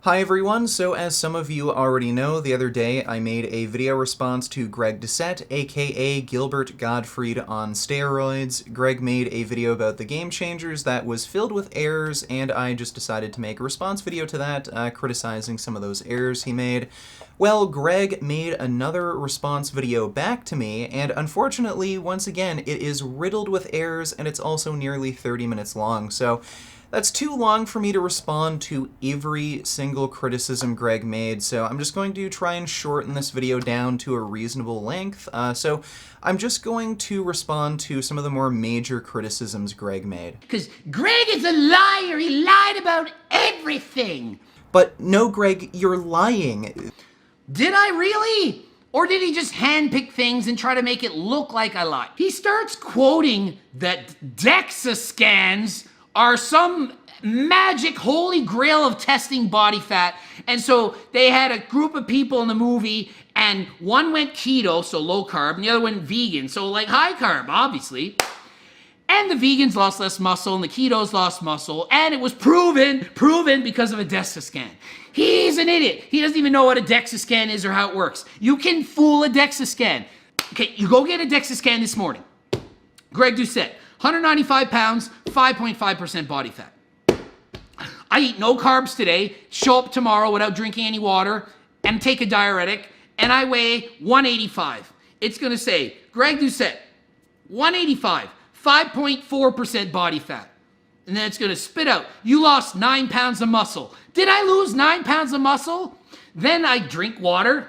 Hi everyone, so as some of you already know, the other day I made a video response to Greg Doucette, aka Gilbert Gottfried on steroids. Greg made a video about the Game Changers that was filled with errors, and I just decided to make a response video to that, criticizing some of those errors he made. Well, Greg made another response video back to me, and unfortunately, once again, it is riddled with errors, and it's also nearly 30 minutes long, so that's too long for me to respond to every single criticism Greg made, so I'm just going to try and shorten this video down to a reasonable length. So I'm just going to respond to some of the more major criticisms Greg made. Because Greg is a liar! He lied about everything! But no, Greg, you're lying. Did I really? Or did he just handpick things and try to make it look like I lied? He starts quoting that DEXA scans are some magic holy grail of testing body fat. And so they had a group of people in the movie, and one went keto, so low carb, and the other went vegan, so like high carb, obviously. And the vegans lost less muscle, and the ketos lost muscle, and it was proven because of a DEXA scan. He's an idiot. He doesn't even know what a DEXA scan is or how it works. You can fool a DEXA scan. Okay, you go get a DEXA scan this morning. Greg Doucette, 195 pounds, 5.5% body fat. I eat no carbs today, show up tomorrow without drinking any water, and take a diuretic, and I weigh 185. It's gonna say, Greg Doucette, 185, 5.4% body fat. And then it's gonna spit out, you lost 9 pounds of muscle. Did I lose 9 pounds of muscle? Then I drink water,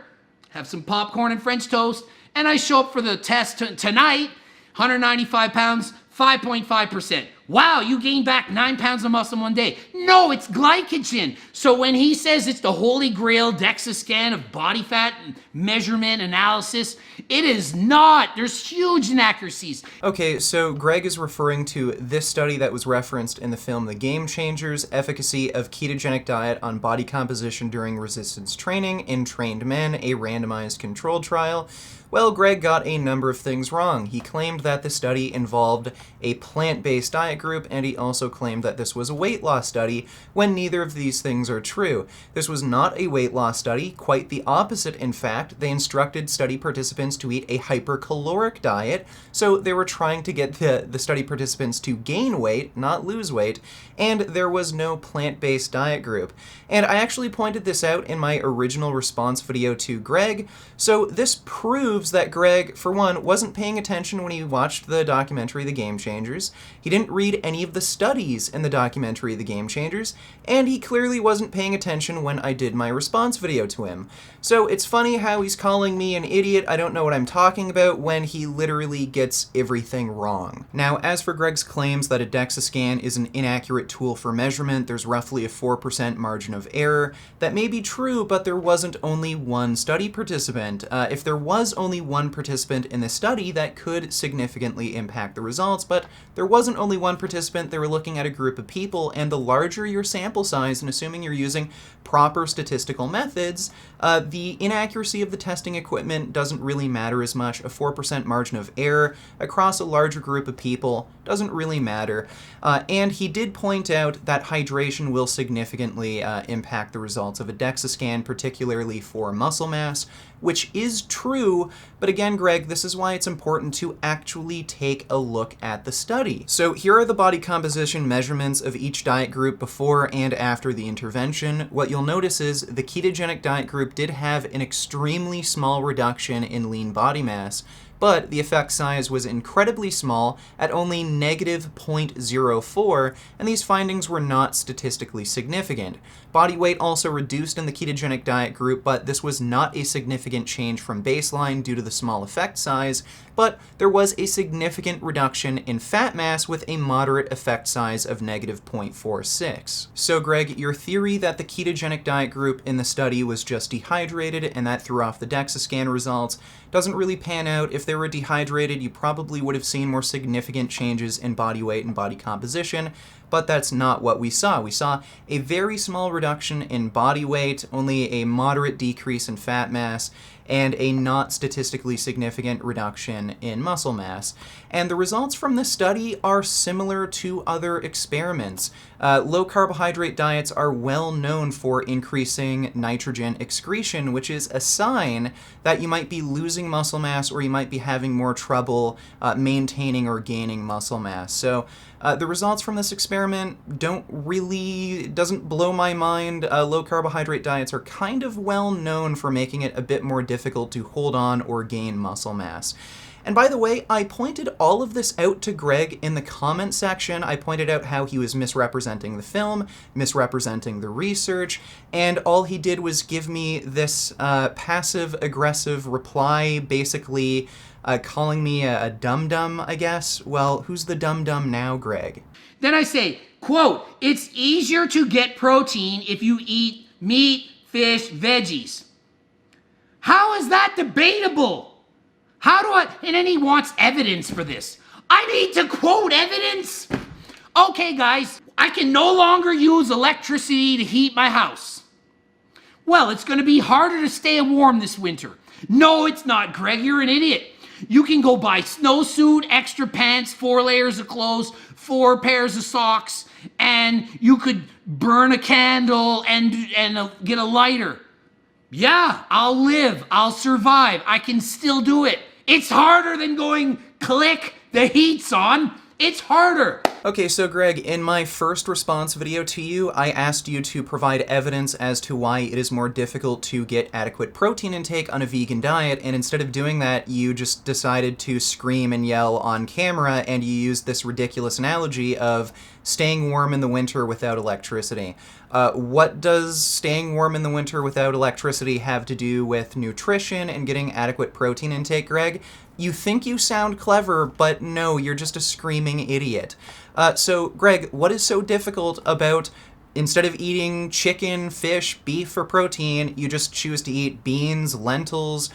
have some popcorn and French toast, and I show up for the test tonight, 195 pounds, 5.5%. Wow, you gained back 9 pounds of muscle in one day. No, it's glycogen. So when he says it's the holy grail DEXA scan of body fat measurement analysis, it is not. There's huge inaccuracies. Okay, so Greg is referring to this study that was referenced in the film The Game Changers, Efficacy of Ketogenic Diet on Body Composition During Resistance Training in Trained Men, a randomized controlled trial. Well, Greg got a number of things wrong. He claimed that the study involved a plant-based diet group, and he also claimed that this was a weight loss study, when neither of these things are true. This was not a weight loss study, quite the opposite in fact. They instructed study participants to eat a hypercaloric diet, so they were trying to get the study participants to gain weight, not lose weight, and there was no plant-based diet group. And I actually pointed this out in my original response video to Greg, so this proves that Greg, for one, wasn't paying attention when he watched the documentary The Game Changers, he didn't read any of the studies in the documentary The Game Changers, and he clearly wasn't paying attention when I did my response video to him. So it's funny how he's calling me an idiot, I don't know what I'm talking about, when he literally gets everything wrong. Now, as for Greg's claims that a DEXA scan is an inaccurate tool for measurement, there's roughly a 4% margin of error. That may be true, but there wasn't only one study participant. If there was only one participant in the study, that could significantly impact the results, but there wasn't only one participant. They were looking at a group of people, and the larger your sample size, and assuming you're using proper statistical methods, the inaccuracy of the testing equipment doesn't really matter as much. A 4% margin of error across a larger group of people doesn't really matter. And he did point out that hydration will significantly impact the results of a DEXA scan, particularly for muscle mass, which is true, but again, Greg, this is why it's important to actually take a look at the study. So here are the body composition measurements of each diet group before and after the intervention. What you'll notice is the ketogenic diet group did have an extremely small reduction in lean body mass, but the effect size was incredibly small at only negative 0.04, and these findings were not statistically significant. Body weight also reduced in the ketogenic diet group, but this was not a significant change from baseline due to the small effect size, but there was a significant reduction in fat mass with a moderate effect size of negative 0.46. So Greg, your theory that the ketogenic diet group in the study was just dehydrated and that threw off the DEXA scan results doesn't really pan out. If they were dehydrated, you probably would have seen more significant changes in body weight and body composition, but that's not what we saw. We saw a very small reduction in body weight, only a moderate decrease in fat mass, and a not statistically significant reduction in muscle mass. And the results from this study are similar to other experiments. Low carbohydrate diets are well known for increasing nitrogen excretion, which is a sign that you might be losing muscle mass or you might be having more trouble maintaining or gaining muscle mass. So the results from this experiment doesn't blow my mind. Low carbohydrate diets are kind of well known for making it a bit more difficult to hold on or gain muscle mass. And by the way, I pointed all of this out to Greg in the comment section. I pointed out how he was misrepresenting the film, misrepresenting the research, and all he did was give me this passive-aggressive reply, basically calling me a dum-dum, I guess. Well, who's the dum-dum now, Greg? Then I say, quote, "It's easier to get protein if you eat meat, fish, veggies." How is that debatable? And then he wants evidence for this. I need to quote evidence? Okay, guys, I can no longer use electricity to heat my house. Well, it's going to be harder to stay warm this winter. No, it's not, Greg. You're an idiot. You can go buy snowsuit, extra pants, 4 layers of clothes, 4 pairs of socks, and you could burn a candle and get a lighter. Yeah, I'll live. I'll survive. I can still do it. It's harder than going, click, the heat's on. It's harder. Okay, so Greg, in my first response video to you, I asked you to provide evidence as to why it is more difficult to get adequate protein intake on a vegan diet, and instead of doing that, you just decided to scream and yell on camera, and you used this ridiculous analogy of staying warm in the winter without electricity. What does staying warm in the winter without electricity have to do with nutrition and getting adequate protein intake, Greg? You think you sound clever, but no, you're just a screaming idiot. So, Greg, what is so difficult about instead of eating chicken, fish, beef for protein, you just choose to eat beans, lentils,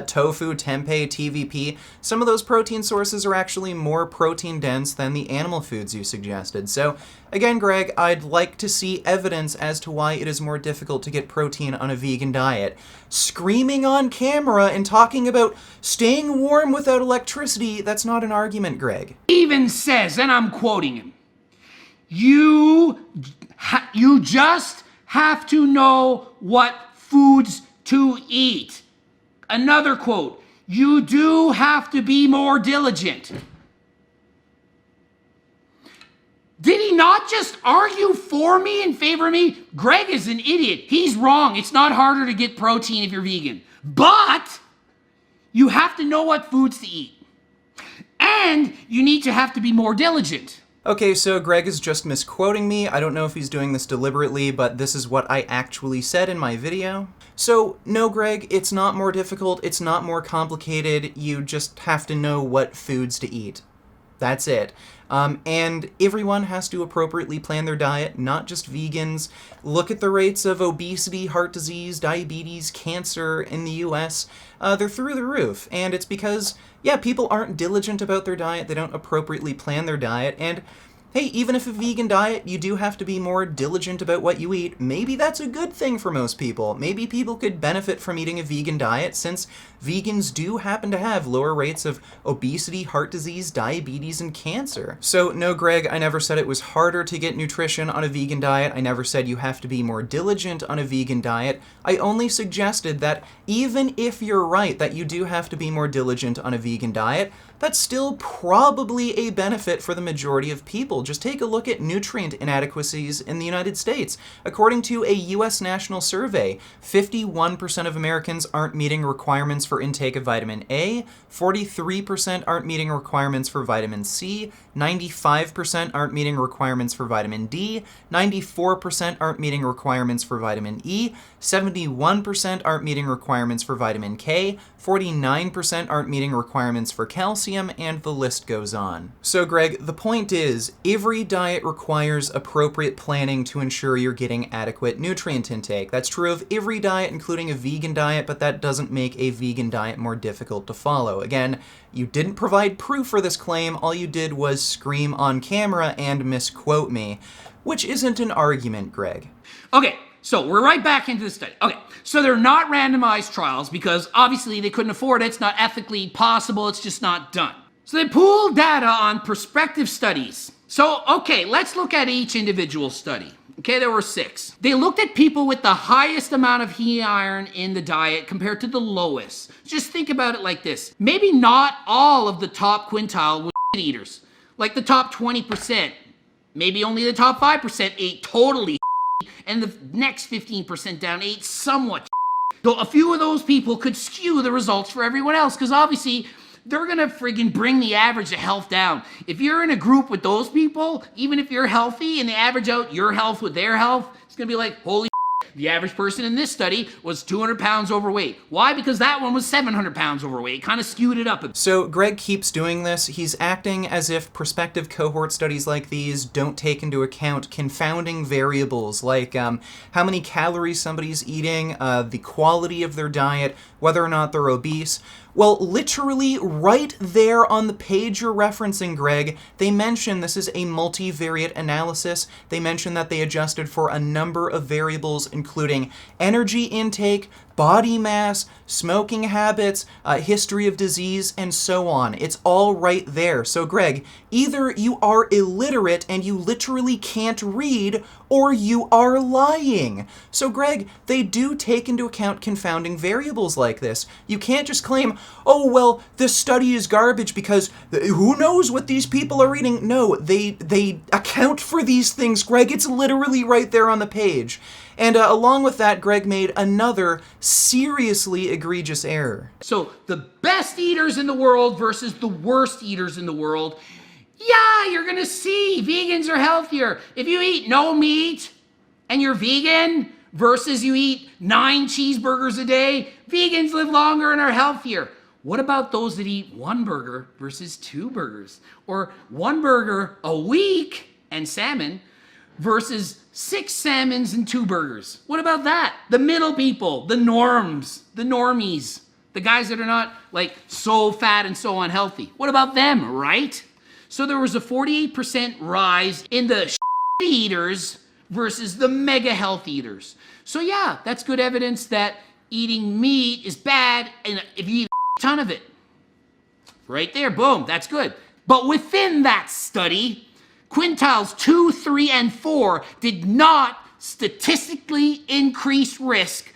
tofu, tempeh, TVP? Some of those protein sources are actually more protein dense than the animal foods you suggested. So, again, Greg, I'd like to see evidence as to why it is more difficult to get protein on a vegan diet. Screaming on camera and talking about staying warm without electricity, that's not an argument, Greg. He even says, and I'm quoting him, you just have to know what foods to eat. Another quote, you do have to be more diligent. Did he not just argue for me in favor of me? Greg is an idiot. He's wrong. It's not harder to get protein if you're vegan. But you have to know what foods to eat. And you need to have to be more diligent. Okay, so Greg is just misquoting me. I don't know if he's doing this deliberately, but this is what I actually said in my video. So, no, Greg, it's not more difficult, it's not more complicated, you just have to know what foods to eat. That's it. And everyone has to appropriately plan their diet, not just vegans. Look at the rates of obesity, heart disease, diabetes, cancer in the US. They're through the roof, and it's because, yeah, people aren't diligent about their diet, they don't appropriately plan their diet, and hey, even if a vegan diet, you do have to be more diligent about what you eat. Maybe that's a good thing for most people. Maybe people could benefit from eating a vegan diet since vegans do happen to have lower rates of obesity, heart disease, diabetes, and cancer. So no, Greg, I never said it was harder to get nutrition on a vegan diet. I never said you have to be more diligent on a vegan diet. I only suggested that even if you're right that you do have to be more diligent on a vegan diet, that's still probably a benefit for the majority of people. Just take a look at nutrient inadequacies in the United States. According to a US national survey, 51% of Americans aren't meeting requirements for intake of vitamin A, 43% aren't meeting requirements for vitamin C, 95% aren't meeting requirements for vitamin D, 94% aren't meeting requirements for vitamin E, 71% aren't meeting requirements for vitamin K, 49% aren't meeting requirements for calcium, and the list goes on. So Greg, the point is, every diet requires appropriate planning to ensure you're getting adequate nutrient intake. That's true of every diet, including a vegan diet, but that doesn't make a vegan diet more difficult to follow. Again, you didn't provide proof for this claim, all you did was scream on camera and misquote me, which isn't an argument, Greg. Okay, so we're right back into the study. Okay, so they're not randomized trials because obviously they couldn't afford it, it's not ethically possible, it's just not done. So they pooled data on prospective studies. So, okay, let's look at each individual study. Okay, there were 6. They looked at people with the highest amount of heme iron in the diet compared to the lowest. Just think about it like this. Maybe not all of the top quintile were eaters. Like the top 20%. Maybe only the top 5% ate totally and the next 15% down ate somewhat. So a few of those people could skew the results for everyone else because obviously they're gonna friggin' bring the average of health down. If you're in a group with those people, even if you're healthy and they average out your health with their health, it's gonna be like, holy the average person in this study was 200 pounds overweight. Why? Because that one was 700 pounds overweight. Kind of skewed it up a bit. So Greg keeps doing this. He's acting as if prospective cohort studies like these don't take into account confounding variables like how many calories somebody's eating, the quality of their diet, whether or not they're obese. Well, literally right there on the page you're referencing, Greg, they mention this is a multivariate analysis. They mention that they adjusted for a number of variables, including energy intake, body mass, smoking habits, history of disease, and so on. It's all right there. So, Greg, either you are illiterate and you literally can't read, or you are lying. So, Greg, they do take into account confounding variables like this. You can't just claim, oh, well, this study is garbage because who knows what these people are eating. No, they account for these things, Greg. It's literally right there on the page. And along with that, Greg made another seriously egregious error. So the best eaters in the world versus the worst eaters in the world. Yeah, you're gonna see vegans are healthier. If you eat no meat and you're vegan versus you eat 9 cheeseburgers a day, vegans live longer and are healthier. What about those that eat 1 burger versus 2 burgers? Or 1 burger a week and salmon versus 6 salmons and 2 burgers. What about that? The middle people, the norms, the normies, the guys that are not like so fat and so unhealthy. What about them, right? So there was a 48% rise in the eaters versus the mega health eaters. So yeah, that's good evidence that eating meat is bad and if you eat a ton of it. Right there, boom, that's good. But within that study, quintiles 2, 3, and 4 did not statistically increase risk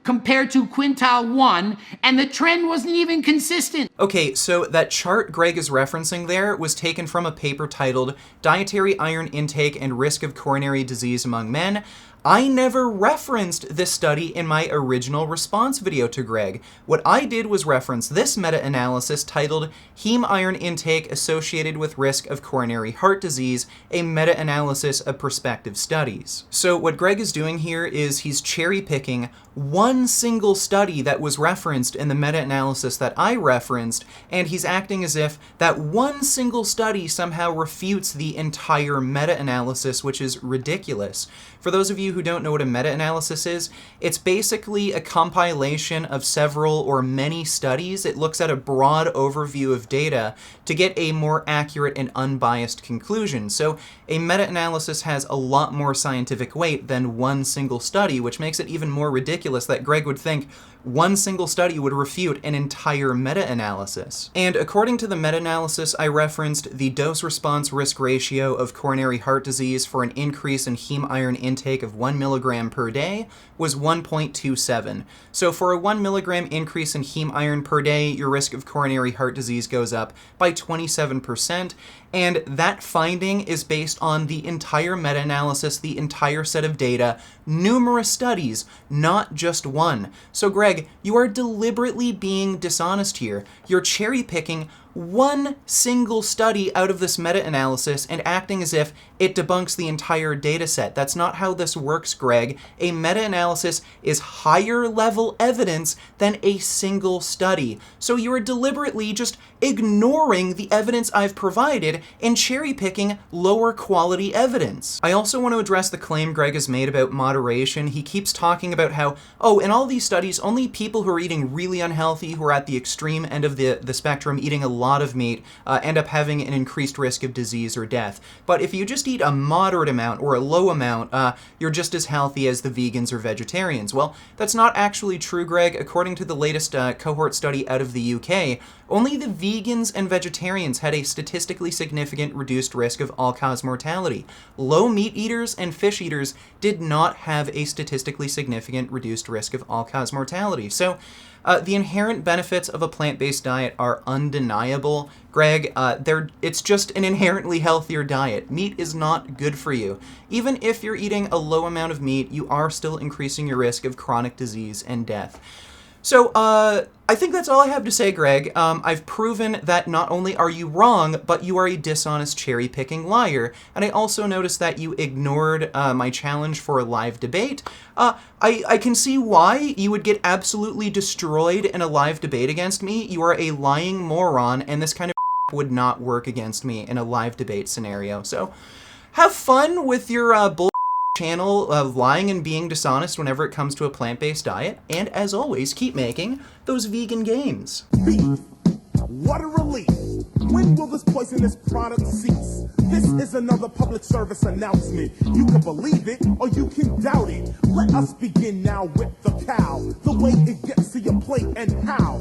compared to quintile 1, and the trend wasn't even consistent. Okay, so that chart Greg is referencing there was taken from a paper titled Dietary Iron Intake and Risk of Coronary Disease Among Men. I never referenced this study in my original response video to Greg. What I did was reference this meta-analysis titled Heme Iron Intake Associated with Risk of Coronary Heart Disease, a meta-analysis of prospective studies. So what Greg is doing here is he's cherry-picking one single study that was referenced in the meta-analysis that I referenced, and he's acting as if that one single study somehow refutes the entire meta-analysis, which is ridiculous. For those of you who don't know what a meta-analysis is, it's basically a compilation of several or many studies. It looks at a broad overview of data to get a more accurate and unbiased conclusion. So a meta-analysis has a lot more scientific weight than one single study, which makes it even more ridiculous that Greg would think one single study would refute an entire meta-analysis. And according to the meta-analysis, I referenced the dose-response risk ratio of coronary heart disease for an increase in heme iron intake of 1 milligram per day was 1.27. So for a 1 milligram increase in heme iron per day, your risk of coronary heart disease goes up by 27%, and that finding is based on the entire meta-analysis, the entire set of data, numerous studies, not just one. So Greg, you are deliberately being dishonest here. You're cherry-picking one single study out of this meta-analysis and acting as if it debunks the entire data set. That's not how this works, Greg. A meta-analysis is higher level evidence than a single study. So you are deliberately just ignoring the evidence I've provided and cherry-picking lower quality evidence. I also want to address the claim Greg has made about moderation. He keeps talking about how, oh, in all these studies, only people who are eating really unhealthy, who are at the extreme end of the spectrum, eating a lot of meat, end up having an increased risk of disease or death. But if you just eat a moderate amount or a low amount, you're just as healthy as the vegans or vegetarians. Well, that's not actually true, Greg. According to the latest cohort study out of the UK, only the vegans and vegetarians had a statistically significant reduced risk of all-cause mortality. Low meat eaters and fish eaters did not have a statistically significant reduced risk of all-cause mortality. So the inherent benefits of a plant-based diet are undeniable. Greg, it's just an inherently healthier diet. Meat is not good for you. Even if you're eating a low amount of meat, you are still increasing your risk of chronic disease and death. So, I think that's all I have to say, Greg. I've proven that not only are you wrong, but you are a dishonest cherry-picking liar. And I also noticed that you ignored my challenge for a live debate. I can see why you would get absolutely destroyed in a live debate against me. You are a lying moron, and this kind of would not work against me in a live debate scenario. So, have fun with your bull channel of lying and being dishonest whenever it comes to a plant-based diet, and as always, keep making those vegan gains. Beef. What a relief. When will this poisonous product cease? This is another public service announcement. You can believe it or you can doubt it. Let us begin now with the cow. The way it gets to your plate and how.